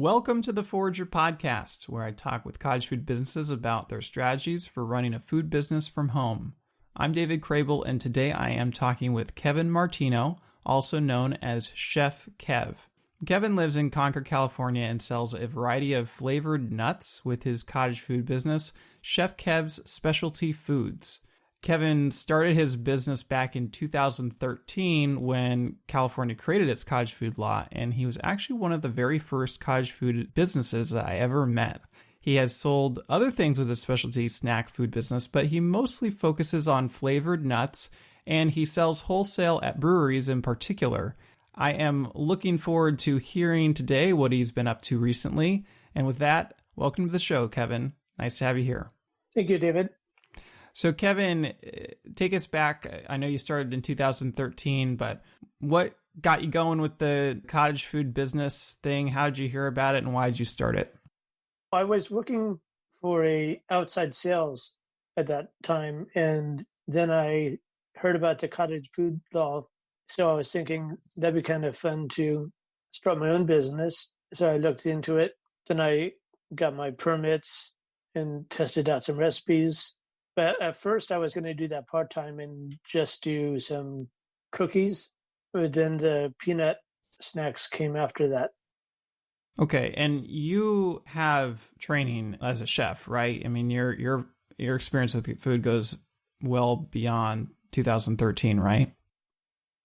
Welcome to the Forager Podcast, where I talk with cottage food businesses about their strategies for running a food business from home. I'm David Crable, and today I am talking with Kevin Martino, also known as Chef Kev. Kevin lives in Concord, California, and sells a variety of flavored nuts with his cottage food business, Chef Kev's Specialty Foods. Kevin started his business back in 2013 when California created its cottage food law, and he was actually one of the very first cottage food businesses that I ever met. He has sold other things with his specialty snack food business, but he mostly focuses on flavored nuts, and he sells wholesale at breweries in particular. I am looking forward to hearing today what he's been up to recently, and with that, welcome to the show, Kevin. Nice to have you here. Thank you, David. So Kevin, take us back. I know you started in 2013, but what got you going with the cottage food business thing? How did you hear about it and why did you start it? I was working for a outside sales at that time, and then I heard about the cottage food law. So I was thinking that'd be kind of fun to start my own business. So I looked into it. Then I got my permits and tested out some recipes. But at first, I was going to do that part-time and just do some cookies. But then the peanut snacks came after that. Okay, and you have training as a chef, right? I mean, your experience with food goes well beyond 2013, right?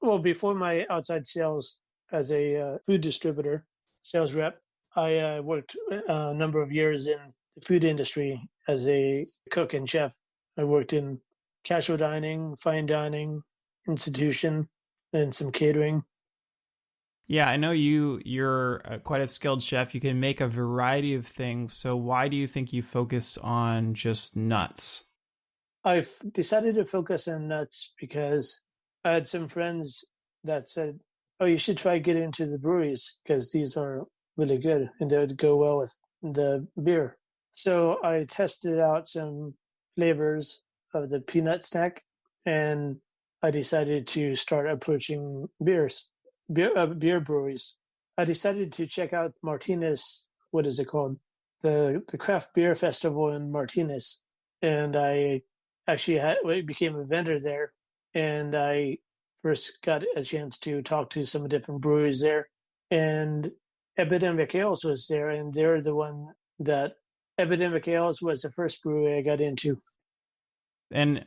Well, before my outside sales as a food distributor, sales rep, I worked a number of years in the food industry as a cook and chef. I worked in casual dining, fine dining, institution, and some catering. Yeah, I know you're quite a skilled chef. You can make a variety of things. So why do you think you focused on just nuts? I've decided to focus on nuts because I had some friends that said, oh, you should try getting into the breweries because these are really good and they would go well with the beer. So I tested out some flavors of the peanut snack, and I decided to start approaching beer breweries. I decided to check out Martino's, what is it called? The craft beer festival in Martino's, and I actually became a vendor there, and I first got a chance to talk to some different breweries there, and Epidemic Ales was there, and they're the one that Epidemic Ales was the first brewery I got into. And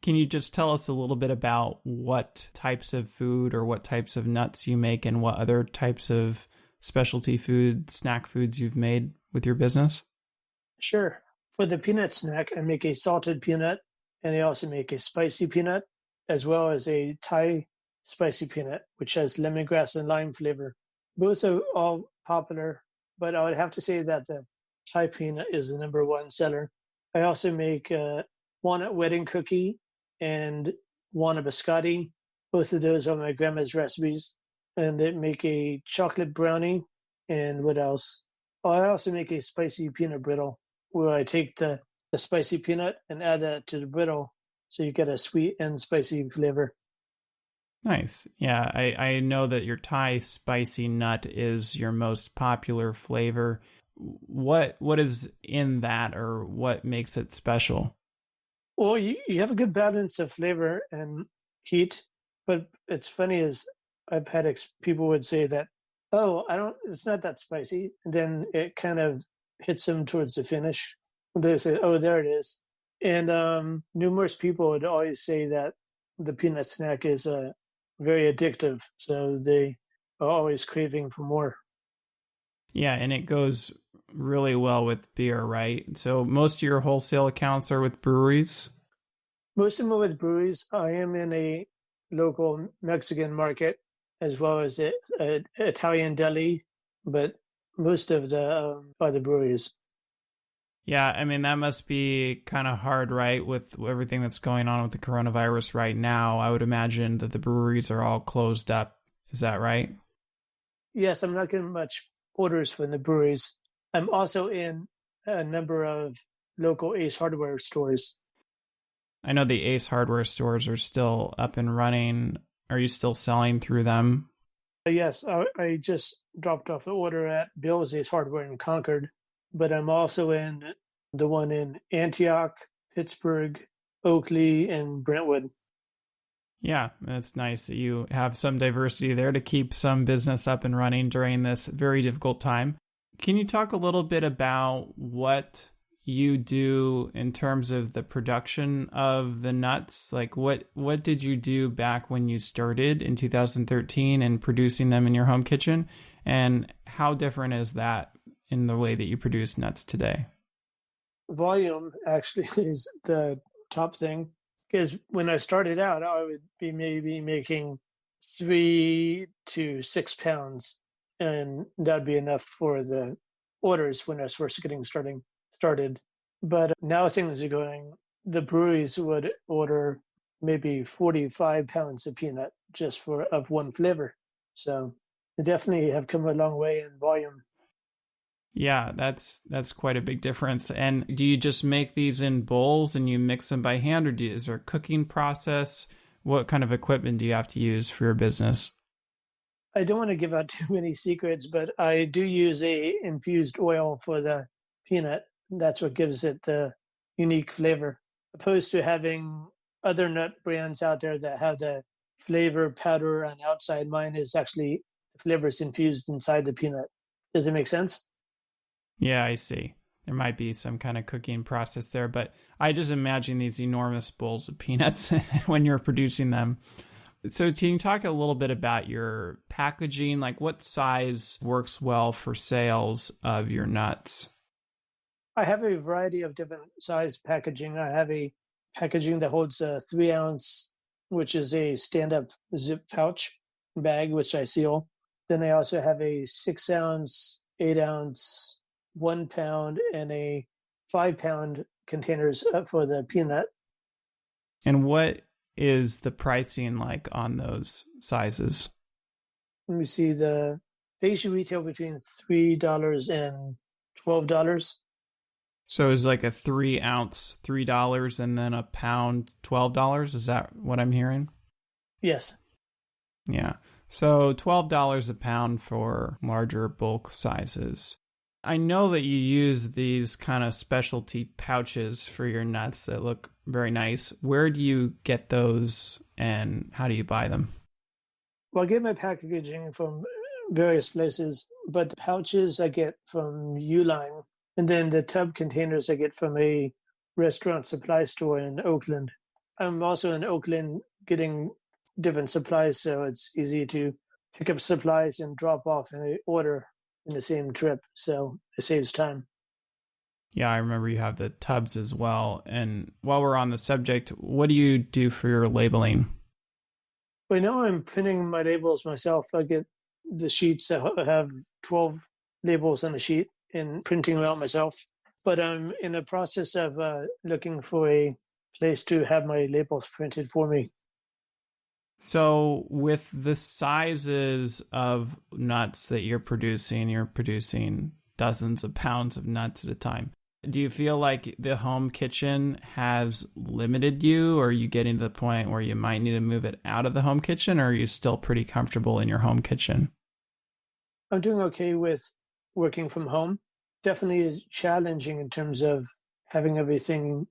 can you just tell us a little bit about what types of food or what types of nuts you make and what other types of specialty food, snack foods you've made with your business? Sure. For the peanut snack, I make a salted peanut, and I also make a spicy peanut, as well as a Thai spicy peanut, which has lemongrass and lime flavor. Both are all popular, but I would have to say that the Thai peanut is the number one seller. I also make a walnut wedding cookie and walnut biscotti. Both of those are my grandma's recipes. And I make a chocolate brownie. And what else? Oh, I also make a spicy peanut brittle, where I take the spicy peanut and add that to the brittle, so you get a sweet and spicy flavor. Nice. Yeah, I know that your Thai spicy nut is your most popular flavor. What is in that, or what makes it special? Well, you have a good balance of flavor and heat, but it's funny is I've had people would say that, oh, it's not that spicy. And then it kind of hits them towards the finish. They say, oh, there it is. And numerous people would always say that the peanut snack is very addictive. So they are always craving for more. Yeah, and it goes really well with beer, right? So most of your wholesale accounts are with breweries? Most of them are with breweries. I am in a local Mexican market as well as an Italian deli, but most of the are the breweries. Yeah, I mean, that must be kind of hard, right? With everything that's going on with the coronavirus right now, I would imagine that the breweries are all closed up. Is that right? Yes, I'm not getting much orders from the breweries. I'm also in a number of local Ace Hardware stores. I know the Ace Hardware stores are still up and running. Are you still selling through them? Yes, I just dropped off an order at Bill's Hardware in Concord, but I'm also in the one in Antioch, Pittsburgh, Oakley, and Brentwood. Yeah, that's nice that you have some diversity there to keep some business up and running during this very difficult time. Can you talk a little bit about what you do in terms of the production of the nuts? Like what did you do back when you started in 2013 and producing them in your home kitchen? And how different is that in the way that you produce nuts today? Volume actually is the top thing because when I started out, I would be maybe making 3 to 6 pounds, and that'd be enough for the orders when I was first getting started. But now things are going. The breweries would order maybe 45 pounds of peanut just for of one flavor. So they definitely have come a long way in volume. Yeah, that's quite a big difference. And do you just make these in bowls and you mix them by hand, or is there a cooking process? What kind of equipment do you have to use for your business? I don't want to give out too many secrets, but I do use a infused oil for the peanut. That's what gives it the unique flavor, opposed to having other nut brands out there that have the flavor powder on the outside. Mine is actually the flavor is infused inside the peanut. Does it make sense? Yeah, I see. There might be some kind of cooking process there, but I just imagine these enormous bowls of peanuts when you're producing them. So can you talk a little bit about your packaging? Like what size works well for sales of your nuts? I have a variety of different size packaging. I have a packaging that holds a 3 ounce, which is a stand up zip pouch bag, which I seal. Then I also have a 6 ounce, 8 ounce, 1 pound, and a 5 pound containers for the peanut. And what is the pricing like on those sizes? Let me see, they usually retail between $3 and $12. So is like a 3 ounce $3 and then a pound $12? Is that what I'm hearing? Yes. Yeah. So $12 a pound for larger bulk sizes. I know that you use these kind of specialty pouches for your nuts that look very nice. Where do you get those and how do you buy them? Well, I get my packaging from various places, but the pouches I get from Uline, and then the tub containers I get from a restaurant supply store in Oakland. I'm also in Oakland getting different supplies, so it's easy to pick up supplies and drop off an order in the same trip, so it saves time. Yeah, I remember you have the tubs as well. And while we're on the subject, what do you do for your labeling? Right now I'm printing my labels myself. I get the sheets that have 12 labels on the sheet and printing them out myself. But I'm in the process of looking for a place to have my labels printed for me. So, with the sizes of nuts that you're producing dozens of pounds of nuts at a time. Do you feel like the home kitchen has limited you, or are you getting to the point where you might need to move it out of the home kitchen, or are you still pretty comfortable in your home kitchen? I'm doing okay with working from home. Definitely is challenging in terms of having everything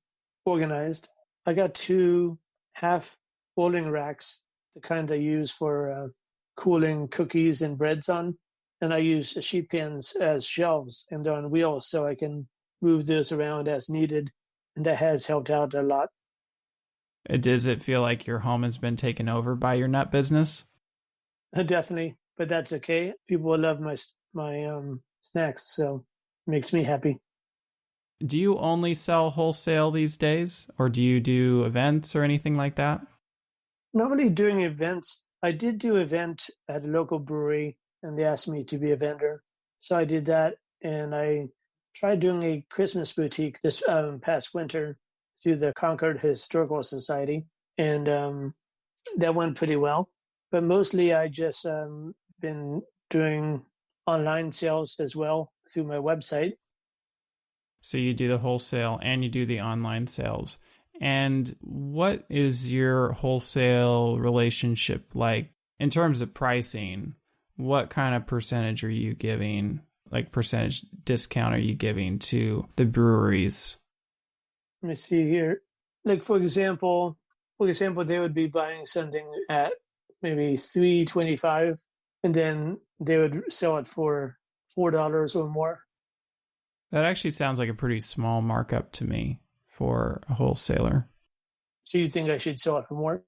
organized. I got 2 half bowling racks, the kind I use for cooling cookies and breads on. And I use sheet pans as shelves and they're on wheels so I can move those around as needed. And that has helped out a lot. Does it feel like your home has been taken over by your nut business? Definitely, but that's okay. People love my snacks, so it makes me happy. Do you only sell wholesale these days, or do you do events or anything like that? Not really doing events. I did do an event at a local brewery, and they asked me to be a vendor, so I did that. And I tried doing a Christmas boutique this past winter through the Concord Historical Society, and that went pretty well. But mostly, I just been doing online sales as well through my website. So you do the wholesale and you do the online sales. And what is your wholesale relationship like in terms of pricing? what kind of percentage are you giving, like percentage discount are you giving to the breweries? Let me see here. Like for example, they would be buying something at maybe $3.25, and then they would sell it for $4 or more. That actually sounds like a pretty small markup to me for a wholesaler. So you think I should sell it for more?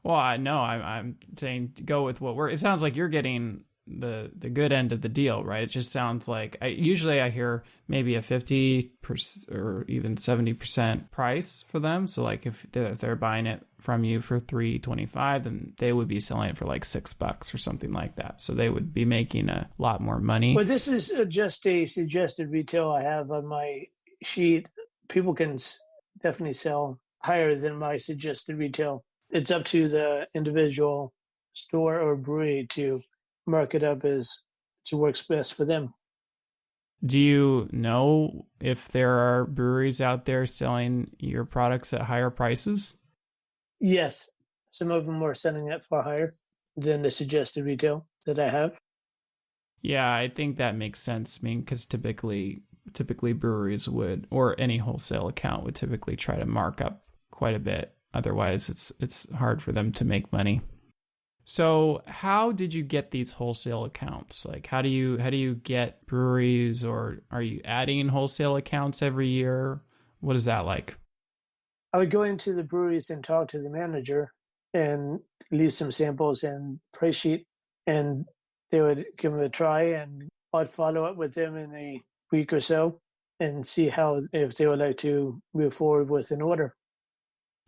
Well, I'm saying go with what we're. It sounds like you're getting the good end of the deal, right? It just sounds like usually I hear maybe a 50% or even 70% price for them. So like if they're buying it from you for $3.25, then they would be selling it for like $6 or something like that. So they would be making a lot more money. Well, this is just a suggested retail I have on my sheet. People can definitely sell higher than my suggested retail. It's up to the individual store or brewery to mark it up as to works best for them. Do you know if there are breweries out there selling your products at higher prices? Yes, some of them are selling it far higher than the suggested retail that I have. Yeah, I think that makes sense. I mean, because typically breweries would, or any wholesale account would typically try to mark up quite a bit. Otherwise, it's hard for them to make money. So, how did you get these wholesale accounts? Like, how do you get breweries, or are you adding wholesale accounts every year? What is that like? I would go into the breweries and talk to the manager and leave some samples and price sheet, and they would give them a try, and I'd follow up with them in a week or so and see how if they would like to move forward with an order.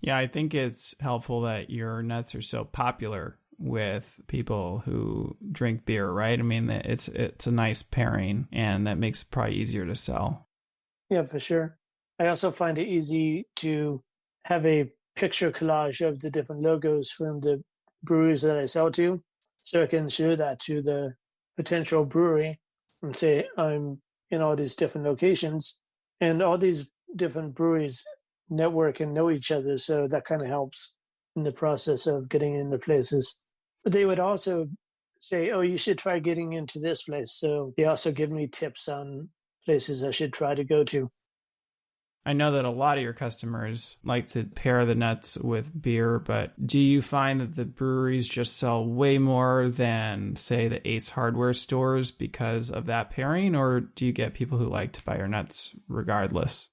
Yeah, I think it's helpful that your nuts are so popular with people who drink beer, right? I mean, it's a nice pairing, and that makes it probably easier to sell. Yeah, for sure. I also find it easy to have a picture collage of the different logos from the breweries that I sell to, so I can show that to the potential brewery and say I'm in all these different locations, and all these different breweries network and know each other, so that kind of helps in the process of getting into places. But they would also say, "Oh, you should try getting into this place." So they also give me tips on places I should try to go to. I know that a lot of your customers like to pair the nuts with beer, but do you find that the breweries just sell way more than, say, the Ace Hardware stores because of that pairing, or do you get people who like to buy your nuts regardless?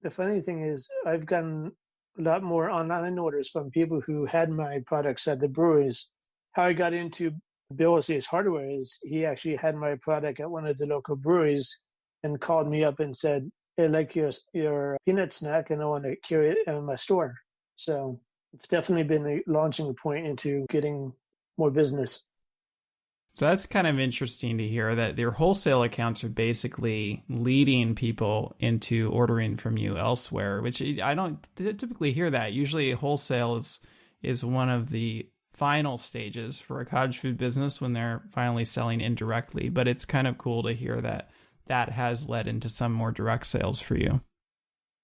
The funny thing is, I've gotten a lot more online orders from people who had my products at the breweries. How I got into Bill's Ace Hardware is he actually had my product at one of the local breweries and called me up and said, "Hey, I like your peanut snack, and I want to carry it in my store." So it's definitely been a launching point into getting more business. So that's kind of interesting to hear that your wholesale accounts are basically leading people into ordering from you elsewhere, which I don't typically hear that. Usually wholesale is one of the final stages for a cottage food business when they're finally selling indirectly, but it's kind of cool to hear that that has led into some more direct sales for you.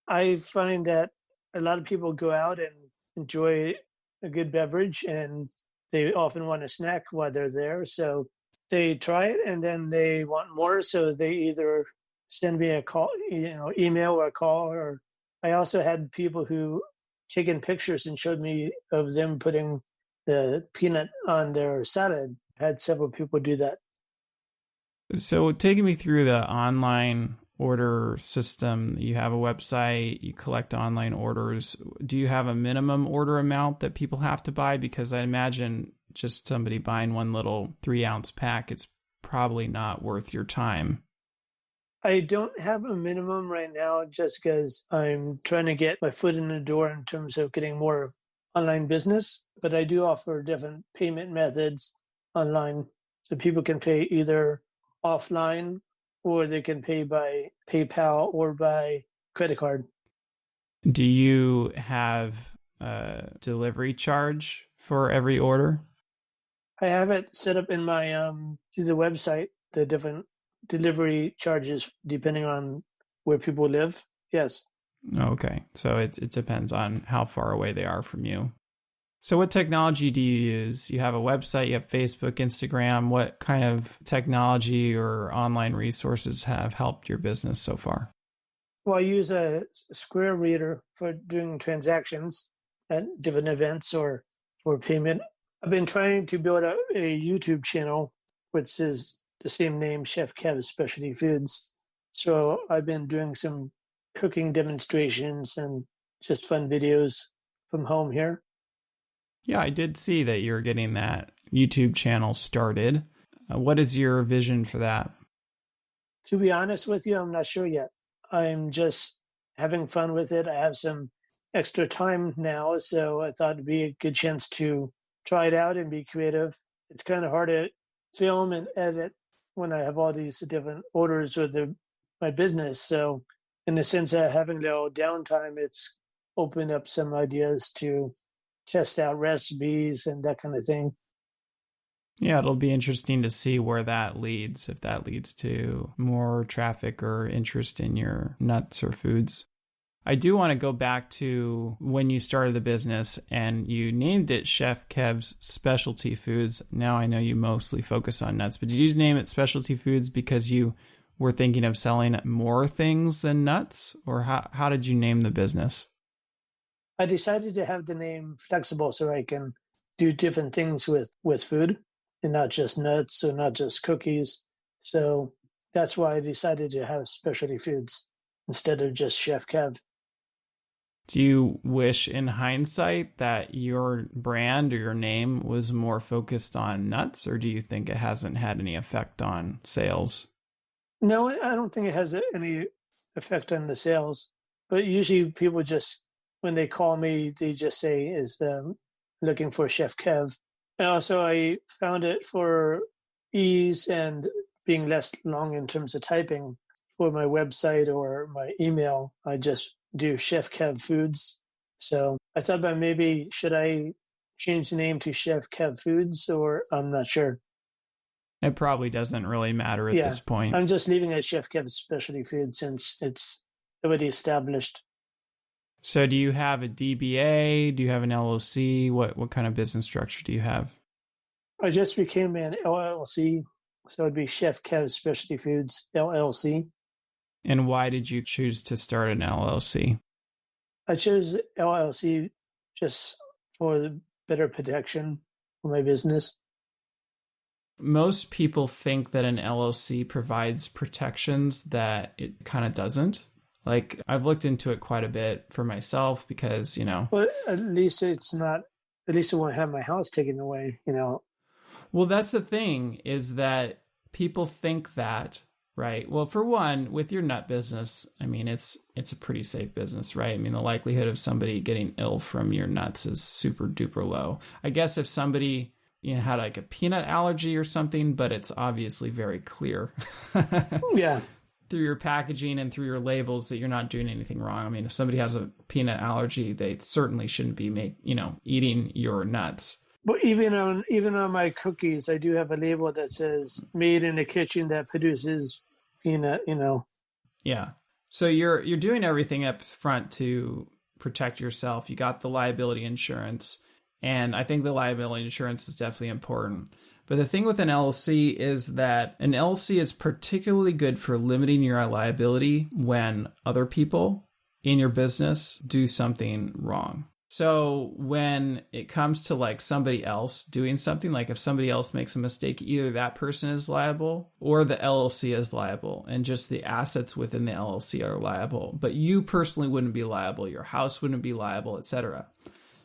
I find that a lot of people go out and enjoy a good beverage, and they often want a snack while they're there. So they try it and then they want more. So they either send me a call, email or a call. Or I also had people who taken pictures and showed me of them putting the peanut on their salad. I had several people do that. So taking me through the online order system, you have a website, you collect online orders. Do you have a minimum order amount that people have to buy? Because I imagine just somebody buying one little 3-ounce pack, it's probably not worth your time. I don't have a minimum right now just because I'm trying to get my foot in the door in terms of getting more online business. But I do offer different payment methods online. So people can pay either offline or they can pay by PayPal or by credit card. Do you have a delivery charge for every order? I have it set up in my through the website, the different delivery charges depending on where people live. Yes. Okay. So it depends on how far away they are from you. So what technology do you use? You have a website, you have Facebook, Instagram. What kind of technology or online resources have helped your business so far? Well, I use a Square Reader for doing transactions at different events or for payment. I've been trying to build a YouTube channel, which is the same name, Chef Kev Specialty Foods. So I've been doing some cooking demonstrations and just fun videos from home here. Yeah, I did see that you're getting that YouTube channel started. What is your vision for that? To be honest with you, I'm not sure yet. I'm just having fun with it. I have some extra time now, so I thought it'd be a good chance to try it out and be creative. It's kind of hard to film and edit when I have all these different orders with my business. So, in the sense of having no downtime, it's opened up some ideas to test out recipes and that kind of thing. Yeah, it'll be interesting to see where that leads, if that leads to more traffic or interest in your nuts or foods. I do want to go back to when you started the business and you named it Chef Kev's Specialty Foods. Now I know you mostly focus on nuts, but did you name it Specialty Foods because you were thinking of selling more things than nuts? Or how did you name the business? I decided to have the name flexible so I can do different things with food and not just nuts or not just cookies. So that's why I decided to have Specialty Foods instead of just Chef Kev. Do you wish in hindsight that your brand or your name was more focused on nuts, or do you think it hasn't had any effect on sales? No, I don't think it has any effect on the sales. But usually people just, when they call me, they just say, is looking for Chef Kev. And also I found it for ease and being less long in terms of typing for my website or my email. I just do Chef Kev Foods. So I thought about maybe should I change the name to Chef Kev Foods, or I'm not sure. It probably doesn't really matter at this point. I'm just leaving it Chef Kev Specialty Foods since it's already established. So do you have a DBA? Do you have an LLC? What kind of business structure do you have? I just became an LLC, so it'd be Chef Kev Specialty Foods LLC. And why did you choose to start an LLC? I chose LLC just for the better protection for my business. Most people think that an LLC provides protections that it kind of doesn't. Like, I've looked into it quite a bit for myself because, But at least it won't have my house taken away, Well, that's the thing, is that people think that, right? Well, for one, with your nut business, I mean, it's a pretty safe business, right? I mean, the likelihood of somebody getting ill from your nuts is super duper low. I guess if somebody, had like a peanut allergy or something, but it's obviously very clear. Yeah. Through your packaging and through your labels that you're not doing anything wrong. I mean, if somebody has a peanut allergy, they certainly shouldn't be eating your nuts. But even on my cookies, I do have a label that says "made in a kitchen that produces peanut." Yeah. So you're doing everything up front to protect yourself. You got the liability insurance, and I think the liability insurance is definitely important. But the thing with an LLC is that an LLC is particularly good for limiting your liability when other people in your business do something wrong. So when it comes to like somebody else doing something, like if somebody else makes a mistake, either that person is liable or the LLC is liable, and just the assets within the LLC are liable. But you personally wouldn't be liable, your house wouldn't be liable, etc.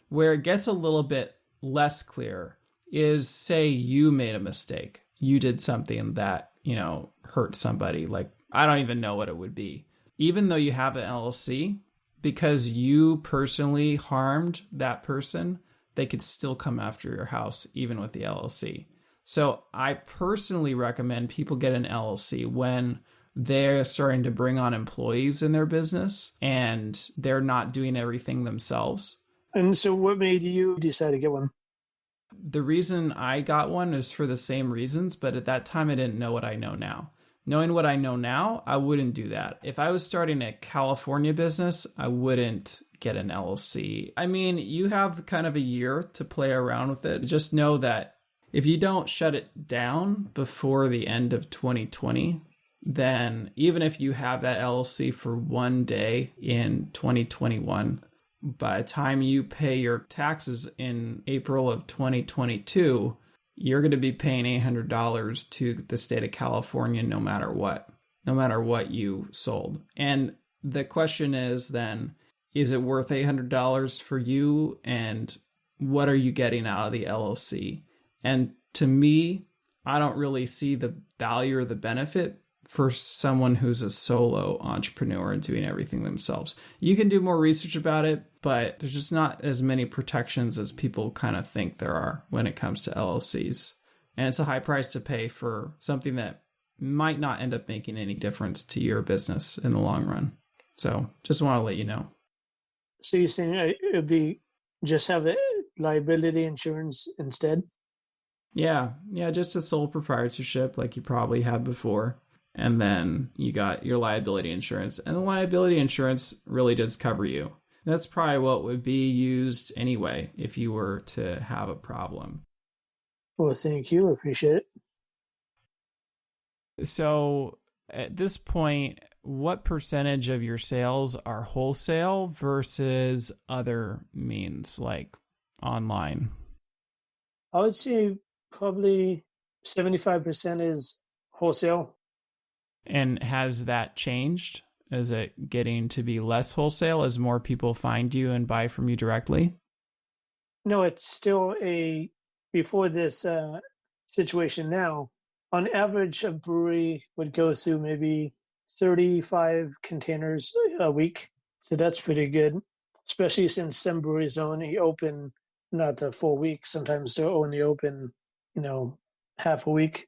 Where it gets a little bit less clear is, say you made a mistake. You did something that, hurt somebody. Like, I don't even know what it would be. Even though you have an LLC, because you personally harmed that person, they could still come after your house, even with the LLC. So I personally recommend people get an LLC when they're starting to bring on employees in their business and they're not doing everything themselves. And so what made you decide to get one? The reason I got one is for the same reasons, but at that time I didn't know what I know now. Knowing what I know now, I wouldn't do that. If I was starting a California business, I wouldn't get an LLC. I mean, you have kind of a year to play around with it. Just know that if you don't shut it down before the end of 2020, then even if you have that LLC for one day in 2021, by the time you pay your taxes in April of 2022, you're going to be paying $800 to the state of California no matter what you sold. And the question is then, is it worth $800 for you? And what are you getting out of the LLC? And to me, I don't really see the value or the benefit for someone who's a solo entrepreneur and doing everything themselves. You can do more research about it, but there's just not as many protections as people kind of think there are when it comes to LLCs. And it's a high price to pay for something that might not end up making any difference to your business in the long run. So just want to let you know. So you're saying it would be just have the liability insurance instead? Yeah, just a sole proprietorship like you probably had before. And then you got your liability insurance. And the liability insurance really does cover you. That's probably what would be used anyway if you were to have a problem. Well, thank you. Appreciate it. So at this point, what percentage of your sales are wholesale versus other means like online? I would say probably 75% is wholesale. And has that changed? Is it getting to be less wholesale as more people find you and buy from you directly? No, it's still before this situation now, on average, a brewery would go through maybe 35 containers a week. So that's pretty good, especially since some breweries only open not a full week. Sometimes they're only open, half a week.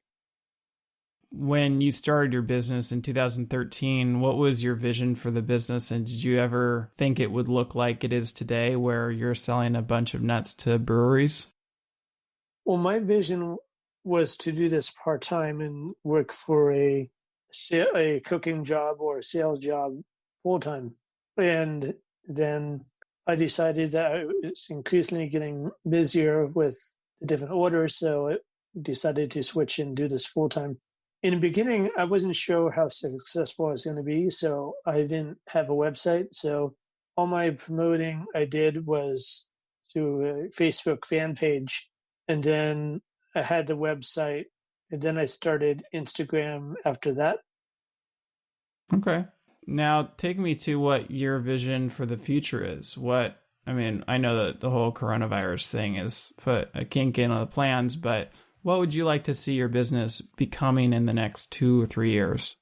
When you started your business in 2013, what was your vision for the business? And did you ever think it would look like it is today, where you're selling a bunch of nuts to breweries? Well, my vision was to do this part-time and work for a cooking job or a sales job full-time. And then I decided that I was increasingly getting busier with the different orders, so I decided to switch and do this full-time. In the beginning, I wasn't sure how successful I was going to be, so I didn't have a website. So all my promoting I did was through a Facebook fan page, and then I had the website, and then I started Instagram after that. Okay. Now take me to what your vision for the future is. I know that the whole coronavirus thing has put a kink in the plans, but what would you like to see your business becoming in the next 2 or 3 years?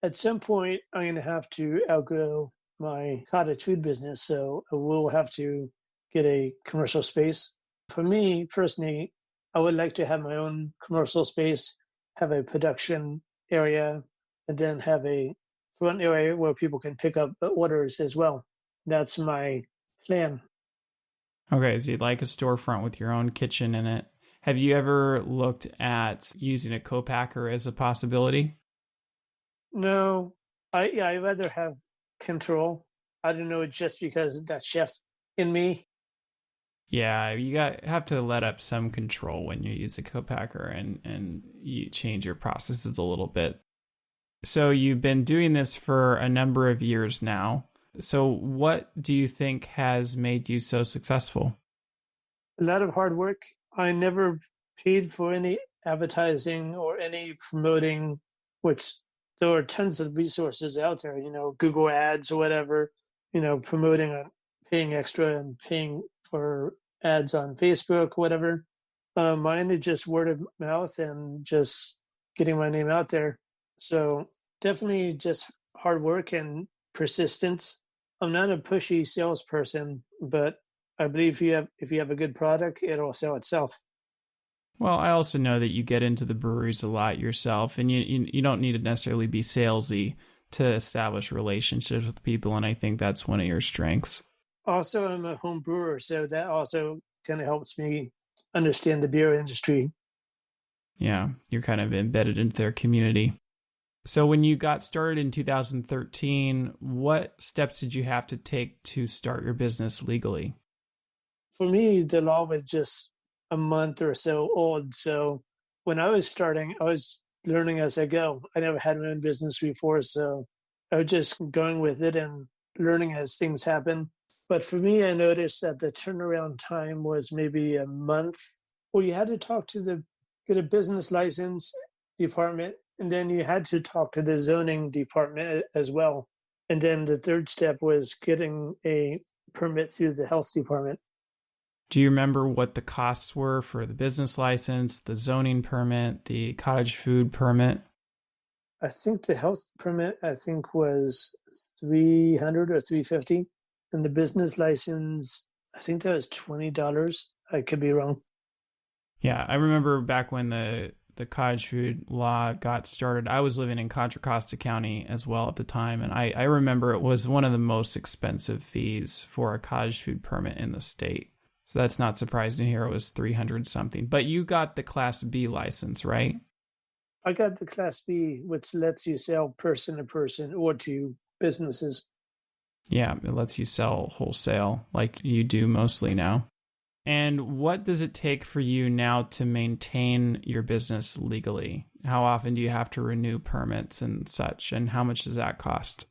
At some point, I'm going to have to outgrow my cottage food business, so I will have to get a commercial space. For me personally, I would like to have my own commercial space, have a production area, and then have a front area where people can pick up orders as well. That's my plan. Okay, so you'd like a storefront with your own kitchen in it. Have you ever looked at using a co-packer as a possibility? No, I'd rather have control. I don't know, just because that chef in me. Yeah, you have to let up some control when you use a co-packer and you change your processes a little bit. So you've been doing this for a number of years now. So what do you think has made you so successful? A lot of hard work. I never paid for any advertising or any promoting, which there are tons of resources out there, Google ads or whatever, promoting on paying extra and paying for ads on Facebook, whatever. Mine is just word of mouth and just getting my name out there. So definitely just hard work and persistence. I'm not a pushy salesperson, but I believe if you have a good product, it'll sell itself. Well, I also know that you get into the breweries a lot yourself, and you don't need to necessarily be salesy to establish relationships with people, and I think that's one of your strengths. Also, I'm a home brewer, so that also kind of helps me understand the beer industry. Yeah, you're kind of embedded into their community. So when you got started in 2013, what steps did you have to take to start your business legally? For me, the law was just a month or so old. So when I was starting, I was learning as I go. I never had my own business before, so I was just going with it and learning as things happen. But for me, I noticed that the turnaround time was maybe a month. Well, you had to talk to get a business license department, and then you had to talk to the zoning department as well. And then the third step was getting a permit through the health department. Do you remember what the costs were for the business license, the zoning permit, the cottage food permit? I think the health permit was 300 or 350, and the business license I think that was $20. I could be wrong. Yeah, I remember back when the cottage food law got started. I was living in Contra Costa County as well at the time, and I remember it was one of the most expensive fees for a cottage food permit in the state. So that's not surprising to hear it was 300 something. But you got the Class B license, right? I got the Class B, which lets you sell person to person or to businesses. Yeah, it lets you sell wholesale like you do mostly now. And what does it take for you now to maintain your business legally? How often do you have to renew permits and such? And how much does that cost?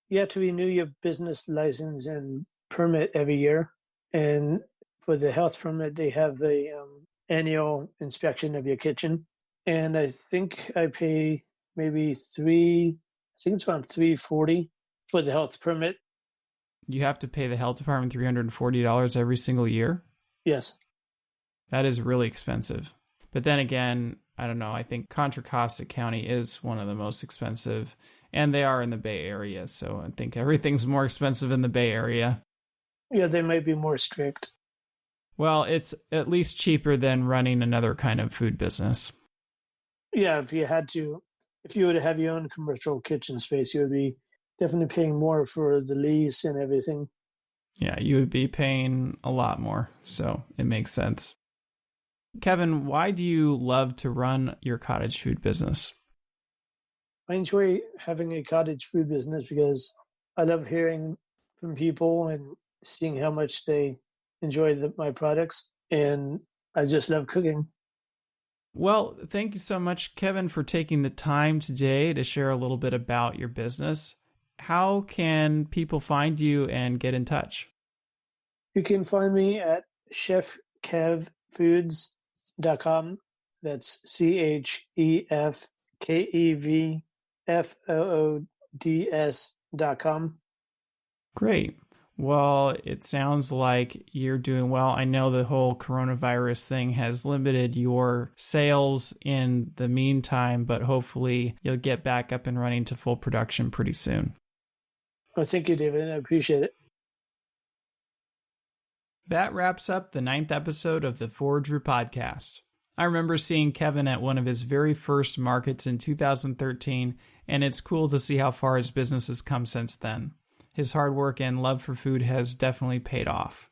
You have to renew your business license and permit every year. And for the health permit, they have the annual inspection of your kitchen. And I think I pay maybe I think it's around $340 for the health permit. You have to pay the health department $340 every single year? Yes. That is really expensive. But then again, I don't know. I think Contra Costa County is one of the most expensive, and they are in the Bay Area. So I think everything's more expensive in the Bay Area. Yeah, they might be more strict. Well, it's at least cheaper than running another kind of food business. Yeah, if you were to have your own commercial kitchen space, you would be definitely paying more for the lease and everything. Yeah, you would be paying a lot more. So it makes sense. Kevin, why do you love to run your cottage food business? I enjoy having a cottage food business because I love hearing from people and seeing how much they enjoy my products. And I just love cooking. Well, thank you so much, Kevin, for taking the time today to share a little bit about your business. How can people find you and get in touch? You can find me at chefkevfoods.com. That's CHEFKEVFOODS.com. Great. Well, it sounds like you're doing well. I know the whole coronavirus thing has limited your sales in the meantime, but hopefully you'll get back up and running to full production pretty soon. Oh, thank you, David. I appreciate it. That wraps up the 9th episode of the Forager podcast. I remember seeing Kevin at one of his very first markets in 2013, and it's cool to see how far his business has come since then. His hard work and love for food has definitely paid off.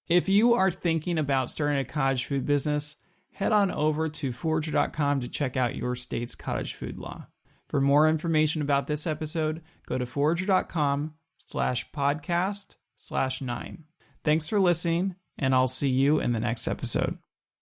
If you are thinking about starting a cottage food business, head on over to forager.com to check out your state's cottage food law. For more information about this episode, go to forager.com/podcast/9. Thanks for listening, and I'll see you in the next episode.